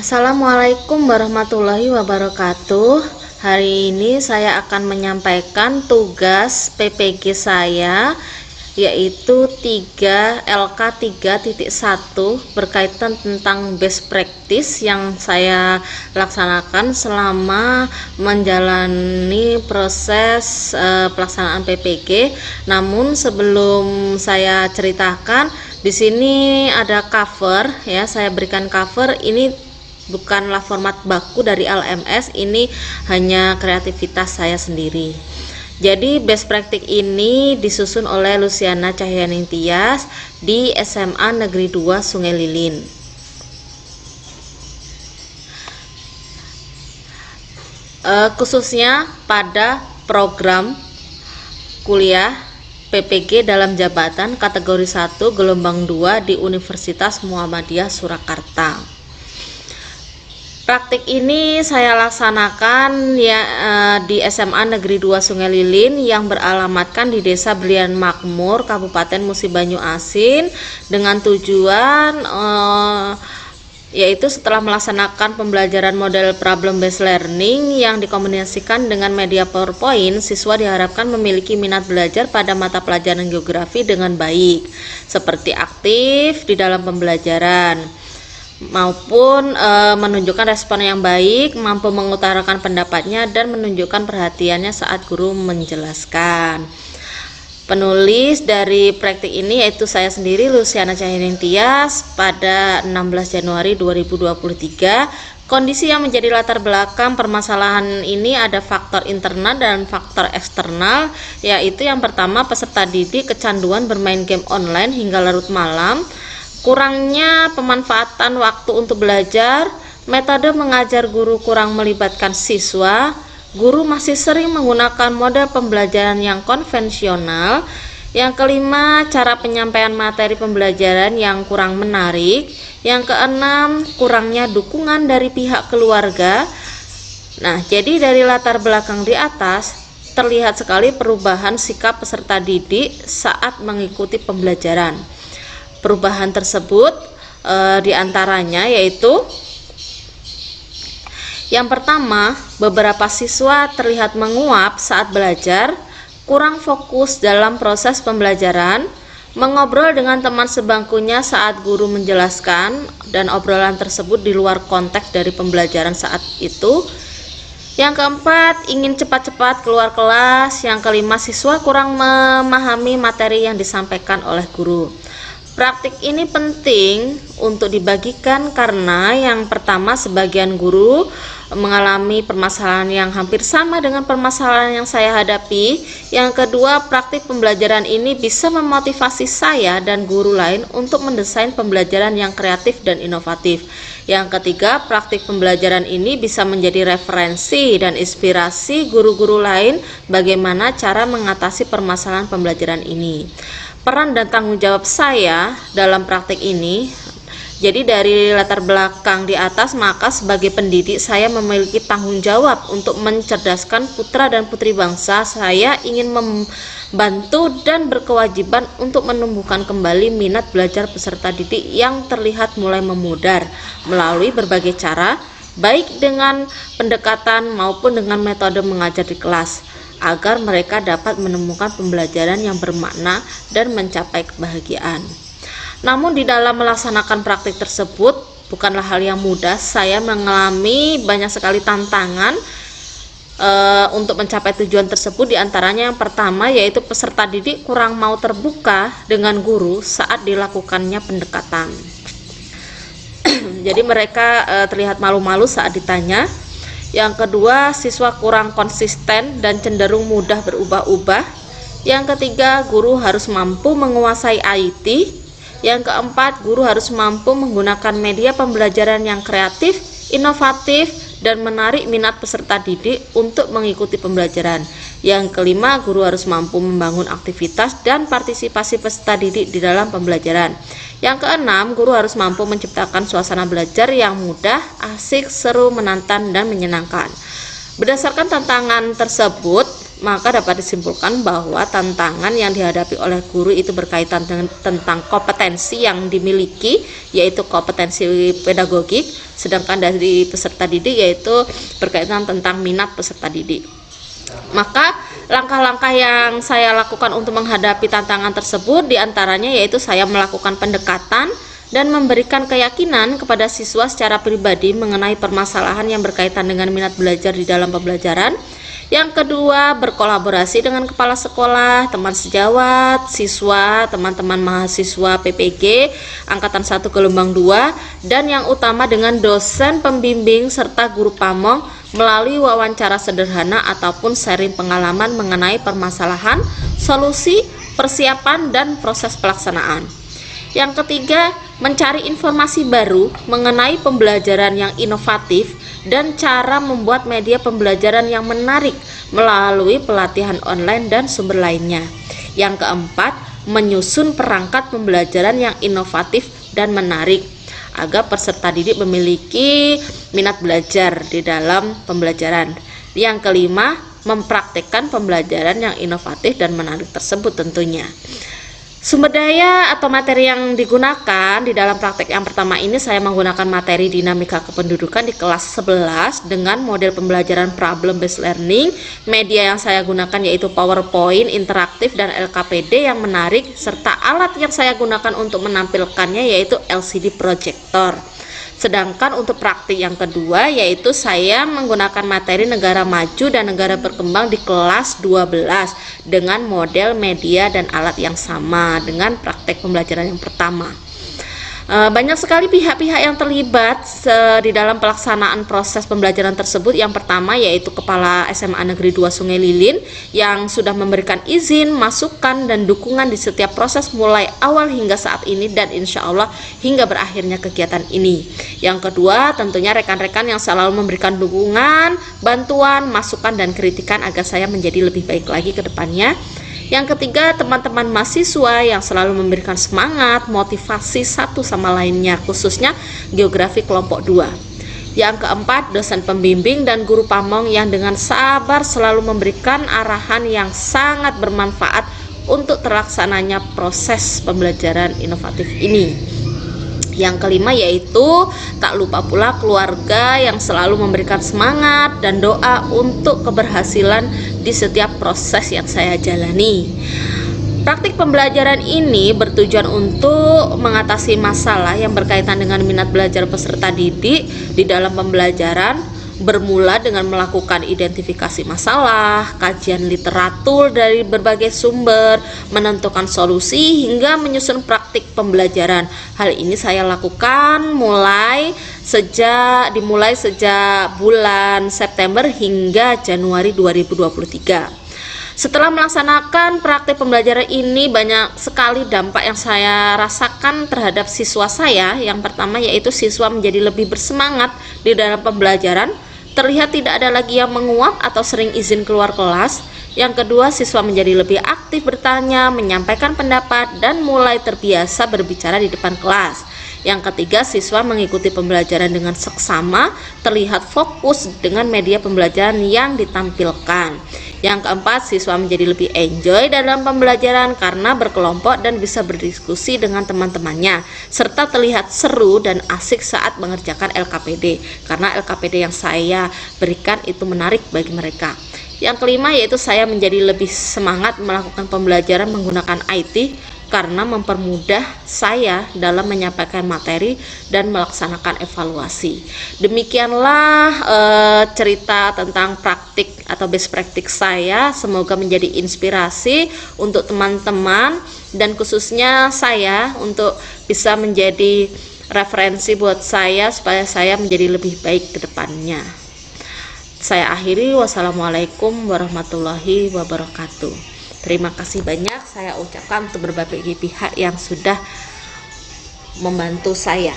Assalamualaikum warahmatullahi wabarakatuh. Hari ini saya akan menyampaikan tugas PPG saya, yaitu 3LK3.1 berkaitan tentang best practice yang saya laksanakan selama menjalani proses pelaksanaan PPG. Namun sebelum saya ceritakan, di sini ada cover ya, saya berikan cover. Ini bukanlah format baku dari LMS, ini hanya kreativitas saya sendiri. Jadi best practice ini disusun oleh Luciana Cahyaning Tias di SMA Negeri 2 Sungai Lilin. Khususnya pada program kuliah PPG dalam jabatan kategori 1 gelombang 2 di Universitas Muhammadiyah Surakarta. Praktik ini saya laksanakan di SMA Negeri 2 Sungai Lilin yang beralamatkan di Desa Belian Makmur, Kabupaten Musi Banyu Asin, dengan tujuan yaitu setelah melaksanakan pembelajaran model problem based learning yang dikombinasikan dengan media PowerPoint, siswa diharapkan memiliki minat belajar pada mata pelajaran geografi dengan baik, seperti aktif di dalam pembelajaran maupun menunjukkan respon yang baik, mampu mengutarakan pendapatnya, dan menunjukkan perhatiannya saat guru menjelaskan. Penulis dari praktik ini yaitu saya sendiri, Luciana Cahyaning Tias, pada 16 Januari 2023. Kondisi yang menjadi latar belakang permasalahan ini ada faktor internal dan faktor eksternal, yaitu yang pertama, peserta didik kecanduan bermain game online hingga larut malam, kurangnya pemanfaatan waktu untuk belajar, metode mengajar guru kurang melibatkan siswa, guru masih sering menggunakan model pembelajaran yang konvensional. Yang kelima, cara penyampaian materi pembelajaran yang kurang menarik. Yang keenam, kurangnya dukungan dari pihak keluarga. Nah, jadi dari latar belakang di atas terlihat sekali perubahan sikap peserta didik saat mengikuti pembelajaran. Perubahan tersebut diantaranya yaitu yang pertama, beberapa siswa terlihat menguap saat belajar, kurang fokus dalam proses pembelajaran, mengobrol dengan teman sebangkunya saat guru menjelaskan, dan obrolan tersebut di luar konteks dari pembelajaran saat itu. Yang keempat, ingin cepat-cepat keluar kelas. Yang kelima, siswa kurang memahami materi yang disampaikan oleh guru. Praktik ini penting untuk dibagikan karena yang pertama, sebagian guru mengalami permasalahan yang hampir sama dengan permasalahan yang saya hadapi. Yang kedua, praktik pembelajaran ini bisa memotivasi saya dan guru lain untuk mendesain pembelajaran yang kreatif dan inovatif. Yang ketiga, praktik pembelajaran ini bisa menjadi referensi dan inspirasi guru-guru lain bagaimana cara mengatasi permasalahan pembelajaran ini. Peran dan tanggung jawab saya dalam praktik ini, jadi dari latar belakang di atas, maka sebagai pendidik saya memiliki tanggung jawab untuk mencerdaskan putra dan putri bangsa. Saya ingin membantu dan berkewajiban untuk menumbuhkan kembali minat belajar peserta didik yang terlihat mulai memudar melalui berbagai cara, baik dengan pendekatan maupun dengan metode mengajar di kelas, agar mereka dapat menemukan pembelajaran yang bermakna dan mencapai kebahagiaan. Namun di dalam melaksanakan praktik tersebut bukanlah hal yang mudah. Saya mengalami banyak sekali tantangan untuk mencapai tujuan tersebut. Di antaranya yang pertama yaitu peserta didik kurang mau terbuka dengan guru saat dilakukannya pendekatan. Jadi mereka terlihat malu-malu saat ditanya. Yang kedua, siswa kurang konsisten dan cenderung mudah berubah-ubah. Yang ketiga, guru harus mampu menguasai IT. Yang keempat, guru harus mampu menggunakan media pembelajaran yang kreatif, inovatif, dan menarik minat peserta didik untuk mengikuti pembelajaran. Yang kelima, guru harus mampu membangun aktivitas dan partisipasi peserta didik di dalam pembelajaran. Yang keenam, guru harus mampu menciptakan suasana belajar yang mudah, asik, seru, menantang, dan menyenangkan. Berdasarkan tantangan tersebut, maka dapat disimpulkan bahwa tantangan yang dihadapi oleh guru itu berkaitan dengan tentang kompetensi yang dimiliki, yaitu kompetensi pedagogik, sedangkan dari peserta didik yaitu berkaitan tentang minat peserta didik. Maka langkah-langkah yang saya lakukan untuk menghadapi tantangan tersebut diantaranya yaitu saya melakukan pendekatan dan memberikan keyakinan kepada siswa secara pribadi mengenai permasalahan yang berkaitan dengan minat belajar di dalam pembelajaran. Yang kedua, berkolaborasi dengan kepala sekolah, teman sejawat, siswa, teman-teman mahasiswa PPG Angkatan 1 Gelombang 2, dan yang utama dengan dosen pembimbing serta guru pamong melalui wawancara sederhana ataupun sharing pengalaman mengenai permasalahan, solusi, persiapan, dan proses pelaksanaan. Yang ketiga, mencari informasi baru mengenai pembelajaran yang inovatif dan cara membuat media pembelajaran yang menarik melalui pelatihan online dan sumber lainnya. Yang keempat, menyusun perangkat pembelajaran yang inovatif dan menarik agar peserta didik memiliki minat belajar di dalam pembelajaran. Yang kelima, mempraktikkan pembelajaran yang inovatif dan menarik tersebut tentunya. Sumber daya atau materi yang digunakan di dalam praktek yang pertama ini, saya menggunakan materi dinamika kependudukan di kelas 11 dengan model pembelajaran problem based learning. Media yang saya gunakan yaitu PowerPoint, interaktif, dan LKPD yang menarik, serta alat yang saya gunakan untuk menampilkannya yaitu LCD projector. Sedangkan untuk praktik yang kedua yaitu saya menggunakan materi negara maju dan negara berkembang di kelas 12 dengan model media dan alat yang sama dengan praktek pembelajaran yang pertama. Banyak sekali pihak-pihak yang terlibat di dalam pelaksanaan proses pembelajaran tersebut. Yang pertama yaitu Kepala SMA Negeri 2 Sungai Lilin yang sudah memberikan izin, masukan, dan dukungan di setiap proses mulai awal hingga saat ini dan insya Allah hingga berakhirnya kegiatan ini. Yang kedua tentunya rekan-rekan yang selalu memberikan dukungan, bantuan, masukan, dan kritikan agar saya menjadi lebih baik lagi ke depannya. Yang ketiga, teman-teman mahasiswa yang selalu memberikan semangat, motivasi satu sama lainnya, khususnya geografi kelompok 2. Yang keempat, dosen pembimbing dan guru pamong yang dengan sabar selalu memberikan arahan yang sangat bermanfaat untuk terlaksananya proses pembelajaran inovatif ini. Yang kelima yaitu tak lupa pula keluarga yang selalu memberikan semangat dan doa untuk keberhasilan di setiap proses yang saya jalani. Praktik pembelajaran ini bertujuan untuk mengatasi masalah yang berkaitan dengan minat belajar peserta didik di dalam pembelajaran, bermula dengan melakukan identifikasi masalah, kajian literatur dari berbagai sumber, menentukan solusi, hingga menyusun praktik pembelajaran. Hal ini saya lakukan dimulai sejak bulan September hingga Januari 2023. Setelah melaksanakan praktik pembelajaran ini, banyak sekali dampak yang saya rasakan terhadap siswa saya. Yang pertama yaitu siswa menjadi lebih bersemangat di dalam pembelajaran, terlihat tidak ada lagi yang menguap atau sering izin keluar kelas. Yang kedua, siswa menjadi lebih aktif bertanya, menyampaikan pendapat, dan mulai terbiasa berbicara di depan kelas. Yang ketiga, siswa mengikuti pembelajaran dengan seksama, terlihat fokus dengan media pembelajaran yang ditampilkan. Yang keempat, siswa menjadi lebih enjoy dalam pembelajaran karena berkelompok dan bisa berdiskusi dengan teman-temannya, serta terlihat seru dan asik saat mengerjakan LKPD, karena LKPD yang saya berikan itu menarik bagi mereka. Yang kelima yaitu saya menjadi lebih semangat melakukan pembelajaran menggunakan IT karena mempermudah saya dalam menyampaikan materi dan melaksanakan evaluasi. Demikianlah cerita tentang praktik atau best practice saya. Semoga menjadi inspirasi untuk teman-teman dan khususnya saya untuk bisa menjadi referensi buat saya supaya saya menjadi lebih baik ke depannya. Saya akhiri, wassalamualaikum warahmatullahi wabarakatuh. Terima kasih banyak saya ucapkan untuk berbagai pihak yang sudah membantu saya.